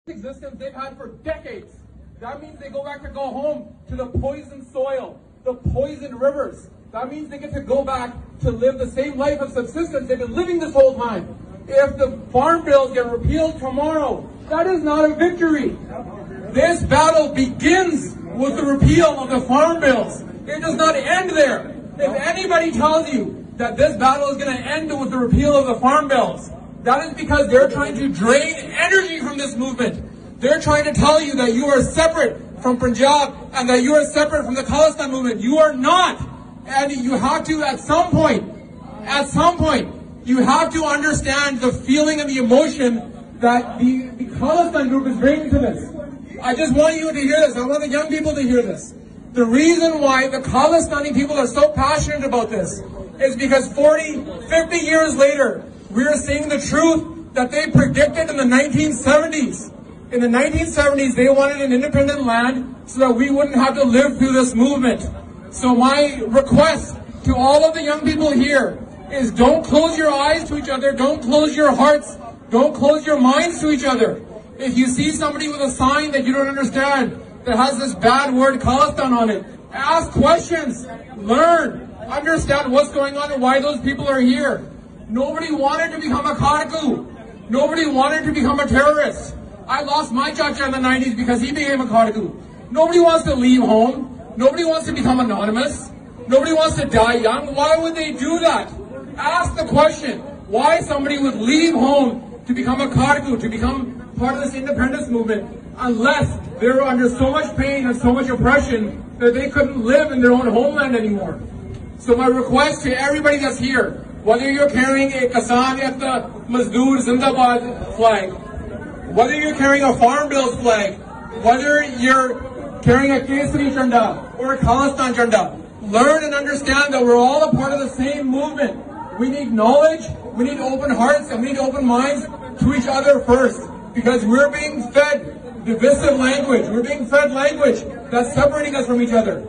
existence they've had for decades. That means they go home to the poisoned soil, the poisoned rivers. That means they get to go back to live the same life of subsistence they've been living this whole time. If the farm bills get repealed tomorrow, that is not a victory. This battle begins with the repeal of the farm bills. It does not end there. If anybody tells you that this battle is going to end with the repeal of the farm bills, that is because they're trying to drain energy from this movement. They're trying to tell you that you are separate from Punjab and that you are separate from the Khalistan movement. You are not. And you have to, at some point, you have to understand the feeling and the emotion that the Khalistan group is bringing to this. I just want you to hear this. I want the young people to hear this. The reason why the Khalistani people are so passionate about this is because 40, 50 years later, we are seeing the truth that they predicted in the 1970s. In the 1970s, they wanted an independent land so that we wouldn't have to live through this movement. So my request to all of the young people here is don't close your eyes to each other, don't close your hearts, don't close your minds to each other. If you see somebody with a sign that you don't understand, that has this bad word Khalistan on it, ask questions, learn, understand what's going on and why those people are here. Nobody wanted to become a Kharku. Nobody wanted to become a terrorist. I lost my chacha in the 90s because he became a Kharku. Nobody wants to leave home. Nobody wants to become anonymous. Nobody wants to die young. Why would they do that? Ask the question, why somebody would leave home to become a Kharku, to become part of this independence movement, unless they were under so much pain and so much oppression that they couldn't live in their own homeland anymore. So my request to everybody that's here, whether you're carrying a Kisan Ekta Mazdoor Zindabad flag, whether you're carrying a Farm Bills flag, whether you're carrying a Kesari Chanda or a Khalistan Chanda, learn and understand that we're all a part of the same movement. We need knowledge, we need open hearts, and we need open minds to each other first. Because we're being fed divisive language. We're being fed language that's separating us from each other.